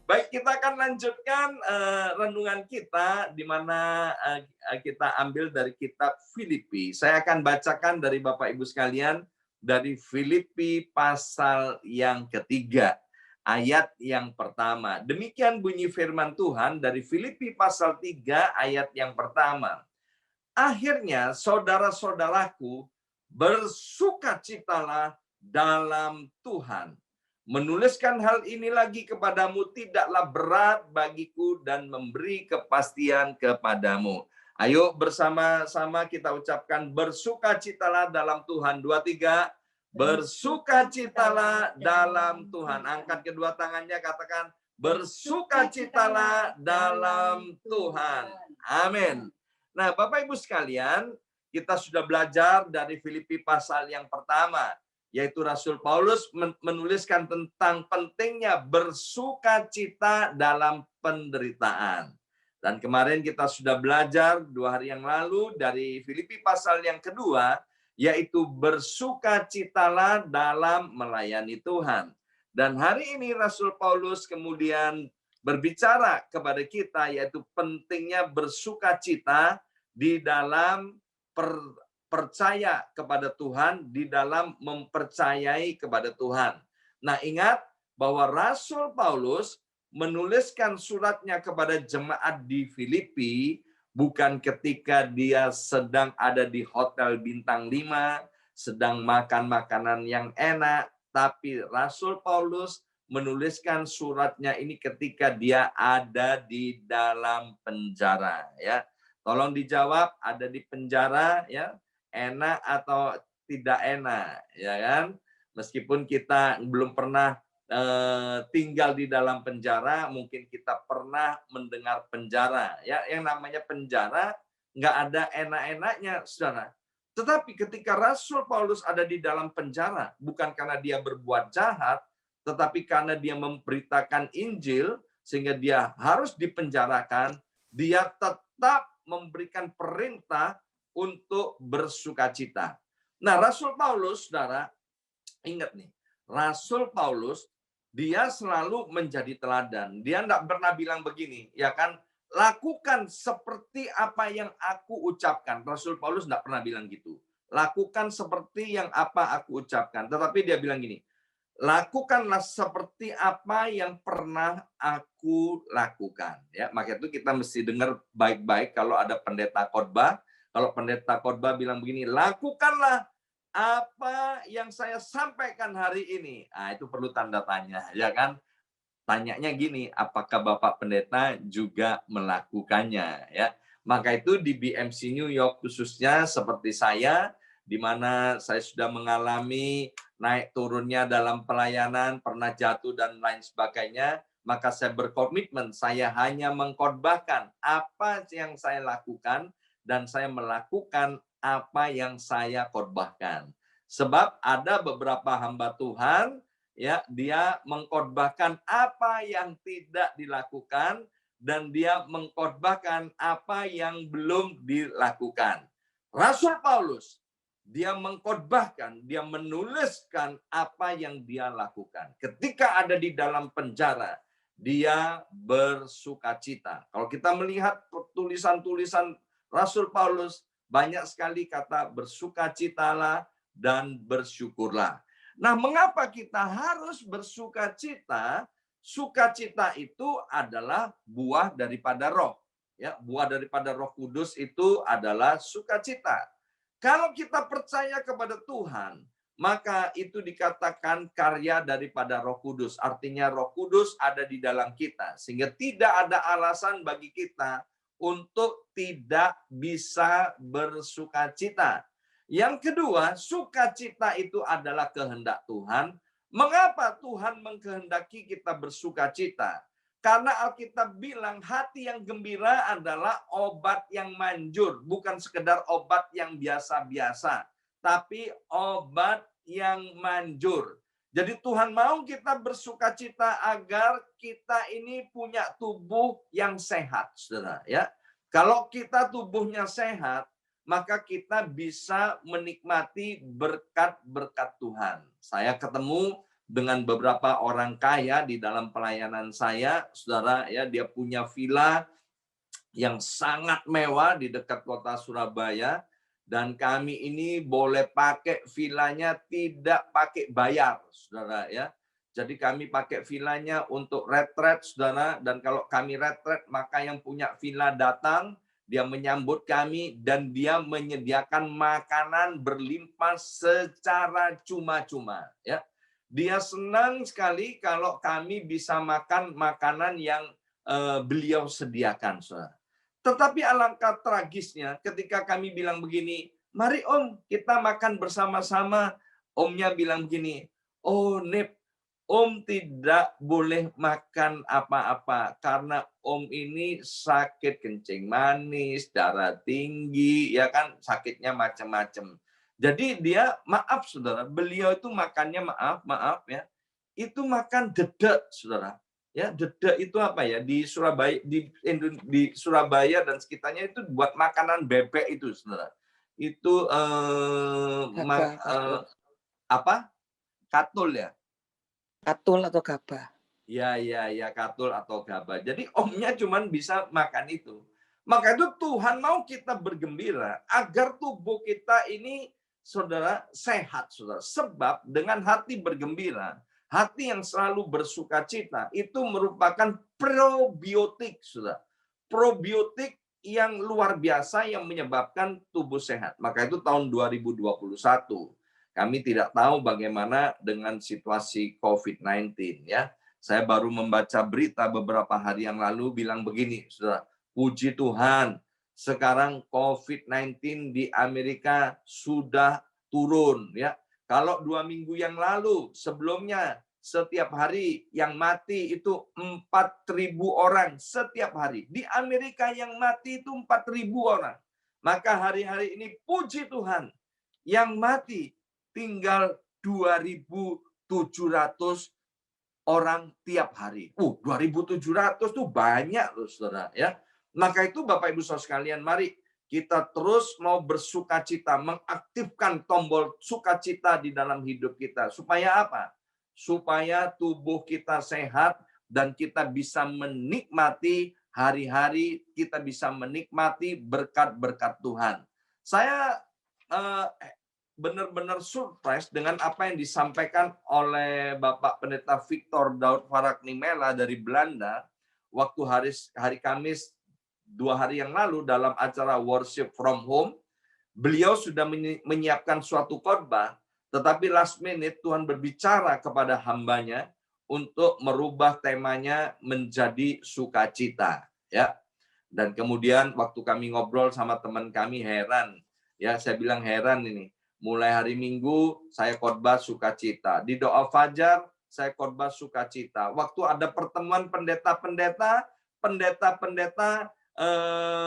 Baik, kita akan lanjutkan renungan kita di mana kita ambil dari kitab Filipi. Saya akan bacakan dari Bapak Ibu sekalian dari Filipi pasal yang ketiga, ayat yang pertama. Demikian bunyi firman Tuhan dari Filipi pasal 3 ayat yang pertama. Akhirnya saudara-saudaraku, bersukacitalah dalam Tuhan. Menuliskan hal ini lagi kepadamu tidaklah berat bagiku dan memberi kepastian kepadamu. Ayo bersama-sama kita ucapkan bersukacitalah dalam Tuhan. 2, 3. Bersukacitalah dalam Tuhan. Angkat kedua tangannya, katakan bersukacitalah dalam Tuhan. Amin. Nah, Bapak Ibu sekalian, kita sudah belajar dari Filipi pasal yang pertama, yaitu Rasul Paulus menuliskan tentang pentingnya bersukacita dalam penderitaan. Dan kemarin kita sudah belajar 2 hari yang lalu dari Filipi pasal yang kedua, yaitu bersukacitalah dalam melayani Tuhan. Dan hari ini Rasul Paulus kemudian berbicara kepada kita, yaitu pentingnya bersukacita di dalam percaya kepada Tuhan, di dalam mempercayai kepada Tuhan. Nah, ingat bahwa Rasul Paulus menuliskan suratnya kepada jemaat di Filipi bukan ketika dia sedang ada di hotel bintang 5, sedang makan makanan yang enak, tapi Rasul Paulus menuliskan suratnya ini ketika dia ada di dalam penjara, ya. Tolong dijawab, ada di penjara, ya, enak atau tidak enak, ya kan? Meskipun kita belum pernah tinggal di dalam penjara, mungkin kita pernah mendengar penjara, ya. Yang namanya penjara nggak ada enak-enaknya, saudara. Tetapi ketika Rasul Paulus ada di dalam penjara, bukan karena dia berbuat jahat, tetapi karena dia memberitakan Injil, sehingga dia harus dipenjarakan, dia tetap memberikan perintah untuk bersukacita. Nah, Rasul Paulus, saudara, ingat nih, Rasul Paulus, dia selalu menjadi teladan. Dia tidak pernah bilang begini, ya kan, lakukan seperti apa yang aku ucapkan. Rasul Paulus tidak pernah bilang gitu. Lakukan seperti yang apa aku ucapkan. Tetapi dia bilang gini, lakukanlah seperti apa yang pernah aku lakukan. Ya, maka itu kita mesti dengar baik-baik kalau ada pendeta khotbah. Kalau pendeta khotbah bilang begini, lakukanlah apa yang saya sampaikan hari ini. Nah, itu perlu tanda tanya, ya kan? Tanyanya gini, apakah Bapak Pendeta juga melakukannya, ya? Maka itu di BMC New York khususnya seperti saya, di mana saya sudah mengalami naik turunnya dalam pelayanan, pernah jatuh dan lain sebagainya, maka saya berkomitmen, saya hanya mengkhotbahkan apa yang saya lakukan dan saya melakukan apa yang saya khotbahkan. Sebab ada beberapa hamba Tuhan, ya, dia mengkhotbahkan apa yang tidak dilakukan dan dia mengkhotbahkan apa yang belum dilakukan. Rasul Paulus, dia mengkhotbahkan, dia menuliskan apa yang dia lakukan. Ketika ada di dalam penjara, dia bersukacita. Kalau kita melihat tulisan-tulisan Rasul Paulus, banyak sekali kata bersukacitalah dan bersyukurlah. Nah, mengapa kita harus bersukacita? Sukacita itu adalah buah daripada roh. Ya, buah daripada Roh Kudus itu adalah sukacita. Kalau kita percaya kepada Tuhan, maka itu dikatakan karya daripada Roh Kudus. Artinya Roh Kudus ada di dalam kita. Sehingga tidak ada alasan bagi kita untuk tidak bisa bersukacita. Yang kedua, sukacita itu adalah kehendak Tuhan. Mengapa Tuhan mengkehendaki kita bersukacita? Karena Alkitab bilang hati yang gembira adalah obat yang manjur. Bukan sekedar obat yang biasa-biasa, tapi obat yang manjur. Jadi Tuhan mau kita bersukacita agar kita ini punya tubuh yang sehat, saudara. Ya, kalau kita tubuhnya sehat, maka kita bisa menikmati berkat-berkat Tuhan. Saya ketemu dengan beberapa orang kaya di dalam pelayanan saya, saudara, ya, dia punya villa yang sangat mewah di dekat kota Surabaya, dan kami ini boleh pakai villanya tidak pakai bayar, saudara, ya. Jadi kami pakai villanya untuk retret, saudara, dan kalau kami retret maka yang punya villa datang, dia menyambut kami dan dia menyediakan makanan berlimpah secara cuma-cuma, ya. Dia senang sekali kalau kami bisa makan makanan yang beliau sediakan, saudara. Tetapi alangkah tragisnya ketika kami bilang begini, mari Om kita makan bersama-sama. Omnya bilang begini, oh Nip, Om tidak boleh makan apa-apa karena Om ini sakit kencing manis, darah tinggi, ya kan, sakitnya macam-macam. Jadi dia, maaf saudara, beliau itu makannya, maaf ya, itu makan dedek, saudara. Ya, dedek itu apa ya? Di Surabaya dan sekitarnya itu buat makanan bebek itu, saudara. Itu apa? Katul ya? Katul atau gabah. Ya, katul atau gabah. Jadi omnya cuman bisa makan itu. Maka itu Tuhan mau kita bergembira agar tubuh kita ini, saudara, sehat, saudara. Sebab dengan hati bergembira, hati yang selalu bersukacita, itu merupakan probiotik, saudara. Probiotik yang luar biasa yang menyebabkan tubuh sehat. Maka itu tahun 2021. Kami tidak tahu bagaimana dengan situasi COVID-19, ya. Saya baru membaca berita beberapa hari yang lalu bilang begini, saudara, puji Tuhan, sekarang COVID-19 di Amerika sudah turun, ya. Kalau 2 minggu yang lalu, sebelumnya setiap hari yang mati itu 4.000 orang setiap hari. Di Amerika yang mati itu 4.000 orang. Maka hari-hari ini puji Tuhan, yang mati tinggal 2.700 orang tiap hari. 2.700 tuh banyak loh, saudara, ya. Maka itu Bapak Ibu Saudara sekalian, mari kita terus mau bersukacita, mengaktifkan tombol sukacita di dalam hidup kita. Supaya apa? Supaya tubuh kita sehat dan kita bisa menikmati hari-hari, kita bisa menikmati berkat-berkat Tuhan. Saya benar-benar surprise dengan apa yang disampaikan oleh Bapak Pendeta Victor Daud Varaknimela dari Belanda waktu hari Kamis 2 hari yang lalu dalam acara Worship from Home. Beliau sudah menyiapkan suatu khotbah, tetapi last minute Tuhan berbicara kepada hambanya untuk merubah temanya menjadi sukacita, ya. Dan kemudian waktu kami ngobrol sama teman kami, heran, ya, saya bilang heran ini. Mulai hari Minggu saya khotbah sukacita. Di doa fajar saya khotbah sukacita. Waktu ada pertemuan pendeta-pendeta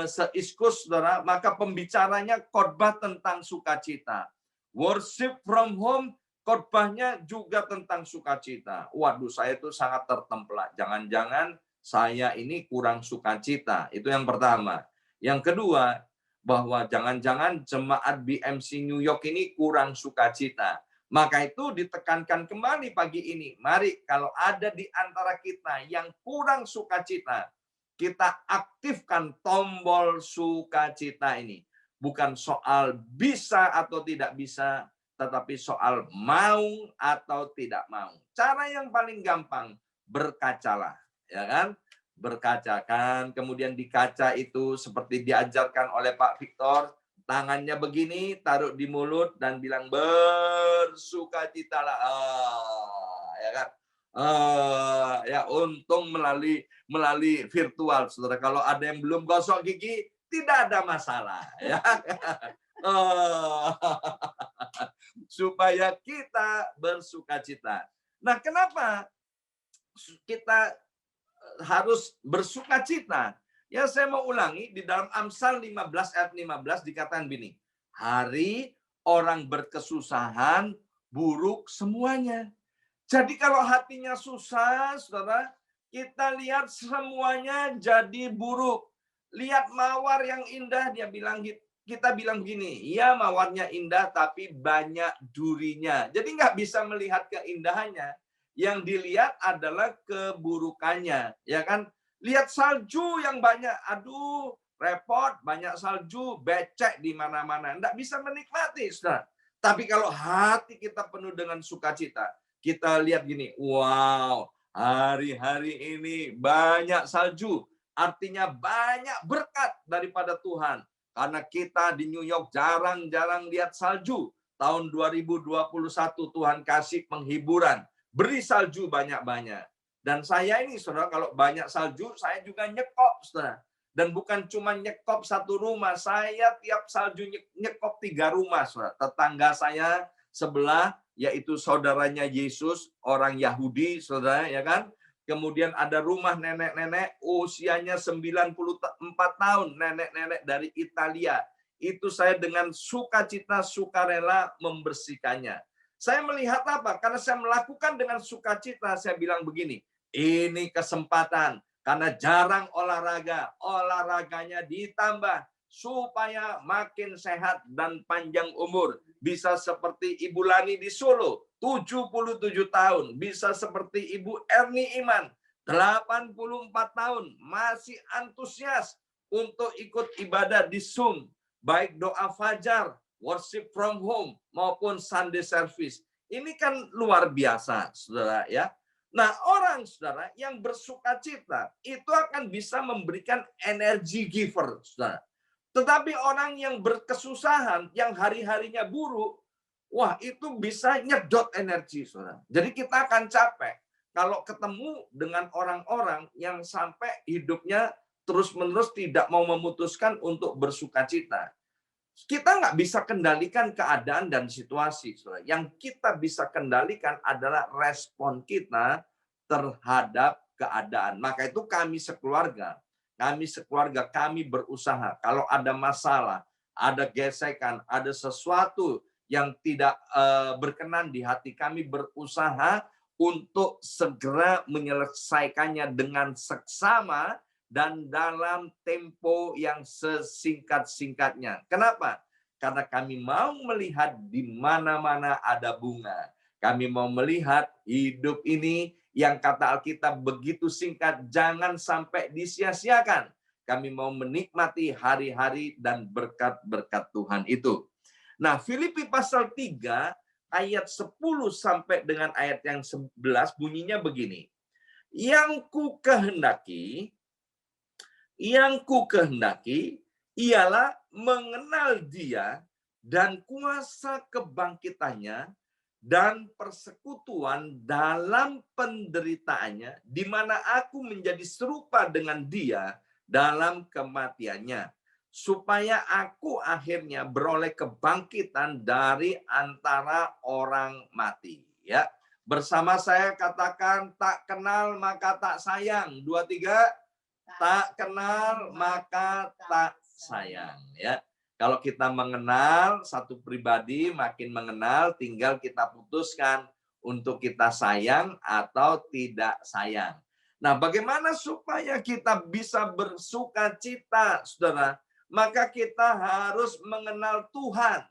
seiskus, saudara, maka pembicaranya khotbah tentang sukacita. Worship from home, khotbahnya juga tentang sukacita. Waduh, saya itu sangat tertemplak. Jangan-jangan saya ini kurang sukacita. Itu yang pertama. Yang kedua, bahwa jangan-jangan jemaat BMC New York ini kurang sukacita. Maka itu ditekankan kembali pagi ini. Mari kalau ada di antara kita yang kurang sukacita, kita aktifkan tombol sukacita ini. Bukan soal bisa atau tidak bisa, tetapi soal mau atau tidak mau. Cara yang paling gampang, berkacalah, ya kan? Berkacakan, kemudian di kaca itu seperti diajarkan oleh Pak Victor, tangannya begini, taruh di mulut dan bilang bersukacitalah. Ya kan? Ya, untung melalui virtual, saudara. Kalau ada yang belum gosok gigi, tidak ada masalah, ya. Supaya kita bersukacita. Nah, kenapa kita harus bersukacita? Ya, saya mau ulangi, di dalam Amsal 15 ayat 15 dikatakan begini, hari orang berkesusahan buruk semuanya. Jadi kalau hatinya susah, saudara, kita lihat semuanya jadi buruk. Lihat mawar yang indah, kita bilang gini, ya mawarnya indah tapi banyak durinya. Jadi nggak bisa melihat keindahannya. yang dilihat adalah keburukannya, ya kan? Lihat salju yang banyak, aduh, repot, banyak salju, becek di mana-mana, enggak bisa menikmati, Saudara. Tapi kalau hati kita penuh dengan sukacita, kita lihat gini, wow, hari-hari ini banyak salju, artinya banyak berkat daripada Tuhan. Karena kita di New York jarang-jarang lihat salju. Tahun 2021 Tuhan kasih penghiburan. Beri salju banyak-banyak. Dan saya ini, saudara, kalau banyak salju, saya juga nyekop, saudara. Dan bukan cuma nyekop satu rumah, saya tiap salju nyekop 3 rumah, saudara. Tetangga saya sebelah, yaitu saudaranya Yesus, orang Yahudi, saudara, ya kan? Kemudian ada rumah nenek-nenek, usianya 94 tahun, nenek-nenek dari Italia. Itu saya dengan sukacita, sukarela membersihkannya. Saya melihat apa? Karena saya melakukan dengan sukacita, saya bilang begini, ini kesempatan. Karena jarang olahraga, olahraganya ditambah supaya makin sehat dan panjang umur. Bisa seperti Ibu Lani di Solo, 77 tahun. Bisa seperti Ibu Erni Iman, 84 tahun. Masih antusias untuk ikut ibadah di Zoom. Baik doa fajar, worship from home, maupun Sunday service. Ini kan luar biasa, saudara, ya. Nah, orang, saudara, yang bersukacita, itu akan bisa memberikan energy giver, saudara. Tetapi orang yang berkesusahan, yang hari-harinya buruk, wah, itu bisa nyedot energi, saudara. Jadi kita akan capek kalau ketemu dengan orang-orang yang sampai hidupnya terus-menerus tidak mau memutuskan untuk bersukacita. Kita nggak bisa kendalikan keadaan dan situasi, saudara. Yang kita bisa kendalikan adalah respon kita terhadap keadaan. Maka itu kami sekeluarga kami berusaha. Kalau ada masalah, ada gesekan, ada sesuatu yang tidak berkenan di hati, kami berusaha untuk segera menyelesaikannya dengan seksama dan dalam tempo yang sesingkat-singkatnya. Kenapa? Karena kami mau melihat di mana-mana ada bunga. Kami mau melihat hidup ini yang kata Alkitab begitu singkat, jangan sampai disia-siakan. Kami mau menikmati hari-hari dan berkat-berkat Tuhan itu. Nah, Filipi pasal 3 ayat 10 sampai dengan ayat yang 11 bunyinya begini. Yang ku kehendaki ialah mengenal Dia dan kuasa kebangkitannya dan persekutuan dalam penderitaannya, di mana aku menjadi serupa dengan Dia dalam kematiannya, supaya aku akhirnya beroleh kebangkitan dari antara orang mati. Ya, bersama saya katakan, tak kenal maka tak sayang. 2, 3. Tak kenal maka tak sayang. Ya. Kalau kita mengenal satu pribadi, makin mengenal, tinggal kita putuskan untuk kita sayang atau tidak sayang. Nah, bagaimana supaya kita bisa bersuka cita, saudara? Maka kita harus mengenal Tuhan.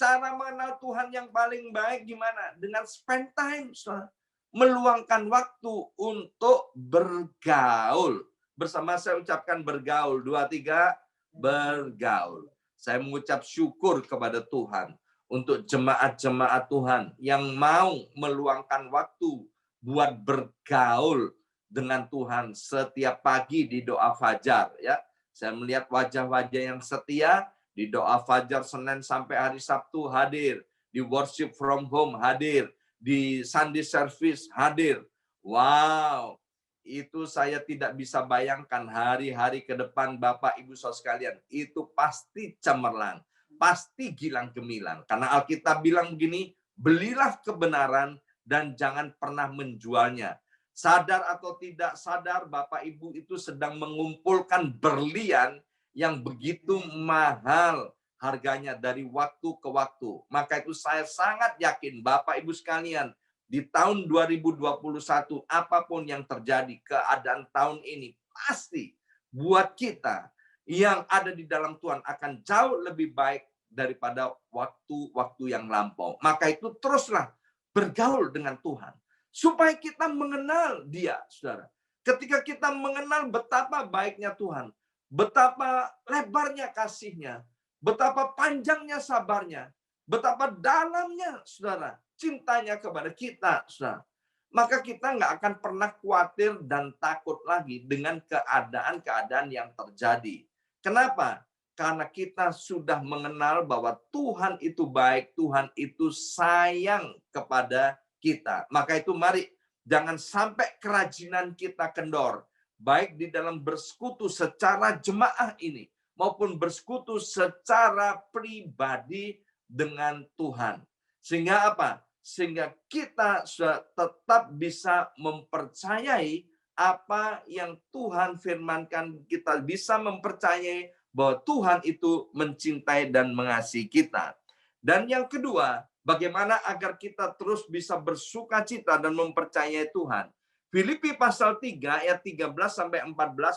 Cara mengenal Tuhan yang paling baik gimana? Dengan spend time, saudara. Meluangkan waktu untuk bergaul. Bersama saya ucapkan bergaul. 2, 3. Bergaul. Saya mengucap syukur kepada Tuhan untuk jemaat-jemaat Tuhan yang mau meluangkan waktu buat bergaul dengan Tuhan setiap pagi di doa fajar, ya. Saya melihat wajah-wajah yang setia di doa fajar Senin sampai hari Sabtu hadir, di worship from home hadir, di Sunday service hadir. Wow, itu saya tidak bisa bayangkan hari-hari ke depan Bapak Ibu Saudara sekalian. Itu pasti cemerlang, pasti gilang gemilang. Karena Alkitab bilang begini, belilah kebenaran dan jangan pernah menjualnya. Sadar atau tidak sadar, Bapak Ibu itu sedang mengumpulkan berlian yang begitu mahal harganya dari waktu ke waktu. Maka itu saya sangat yakin Bapak Ibu sekalian, di tahun 2021, apapun yang terjadi, keadaan tahun ini, pasti buat kita yang ada di dalam Tuhan akan jauh lebih baik daripada waktu-waktu yang lampau. Maka itu teruslah bergaul dengan Tuhan. Supaya kita mengenal Dia, saudara. Ketika kita mengenal betapa baiknya Tuhan, betapa lebarnya kasih-Nya, betapa panjangnya sabarnya, betapa dalamnya, saudara, cintanya kepada kita, saudara. Maka kita nggak akan pernah khawatir dan takut lagi dengan keadaan-keadaan yang terjadi. Kenapa? Karena kita sudah mengenal bahwa Tuhan itu baik, Tuhan itu sayang kepada kita. Maka itu mari jangan sampai kerajinan kita kendor, baik di dalam bersekutu secara jemaah ini, maupun bersekutu secara pribadi dengan Tuhan. Sehingga apa? Sehingga kita tetap bisa mempercayai apa yang Tuhan firmankan, kita bisa mempercayai bahwa Tuhan itu mencintai dan mengasihi kita. Dan yang kedua, bagaimana agar kita terus bisa bersuka cita dan mempercayai Tuhan. Filipi pasal 3 ayat 13-14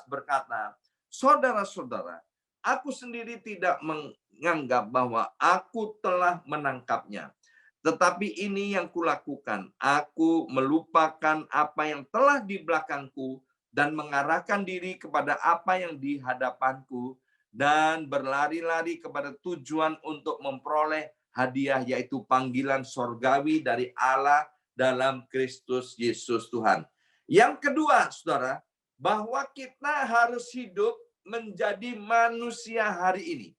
berkata, saudara-saudara, aku sendiri tidak menganggap bahwa aku telah menangkapnya. Tetapi ini yang kulakukan, aku melupakan apa yang telah di belakangku dan mengarahkan diri kepada apa yang di hadapanku dan berlari-lari kepada tujuan untuk memperoleh hadiah, yaitu panggilan sorgawi dari Allah dalam Kristus Yesus Tuhan. Yang kedua, saudara, bahwa kita harus hidup menjadi manusia hari ini.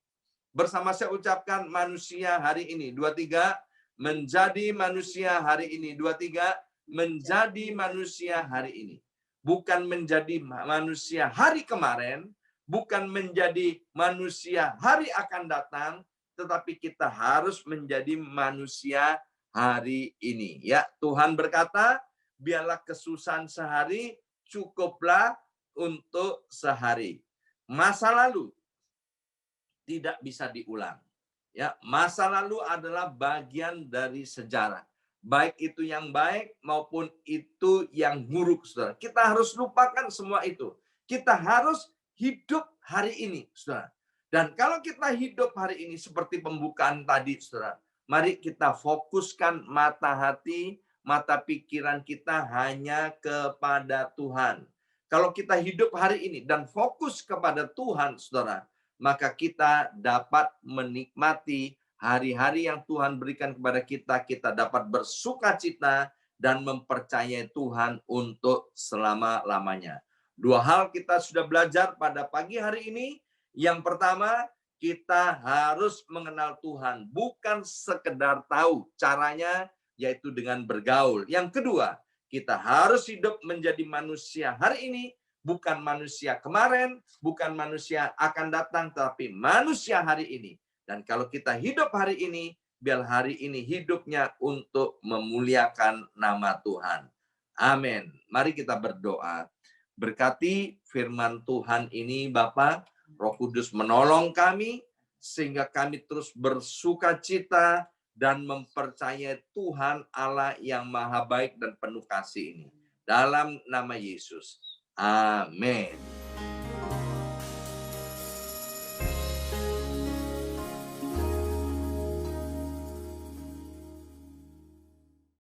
Bersama saya ucapkan manusia hari ini. 2, 3. Menjadi manusia hari ini. 2, 3. Menjadi manusia hari ini. Bukan menjadi manusia hari kemarin, bukan menjadi manusia hari akan datang, tetapi kita harus menjadi manusia hari ini. Ya, Tuhan berkata, biarlah kesusahan sehari cukuplah untuk sehari. Masa lalu tidak bisa diulang. Ya, masa lalu adalah bagian dari sejarah. Baik itu yang baik maupun itu yang buruk, saudara. Kita harus lupakan semua itu. Kita harus hidup hari ini, saudara. Dan kalau kita hidup hari ini seperti pembukaan tadi, saudara, mari kita fokuskan mata hati, mata pikiran kita hanya kepada Tuhan. Kalau kita hidup hari ini dan fokus kepada Tuhan, saudara, maka kita dapat menikmati hari-hari yang Tuhan berikan kepada kita. Kita dapat bersuka cita dan mempercayai Tuhan untuk selama-lamanya. 2 hal kita sudah belajar pada pagi hari ini. Yang pertama, kita harus mengenal Tuhan. Bukan sekedar tahu caranya, yaitu dengan bergaul. Yang kedua, kita harus hidup menjadi manusia hari ini, bukan manusia kemarin, bukan manusia akan datang, tapi manusia hari ini. Dan kalau kita hidup hari ini, biar hari ini hidupnya untuk memuliakan nama Tuhan. Amin. Mari kita berdoa. Berkati firman Tuhan ini, Bapa, Roh Kudus menolong kami, sehingga kami terus bersuka cita dan mempercayai Tuhan Allah yang maha baik dan penuh kasih ini. Dalam nama Yesus. Amin.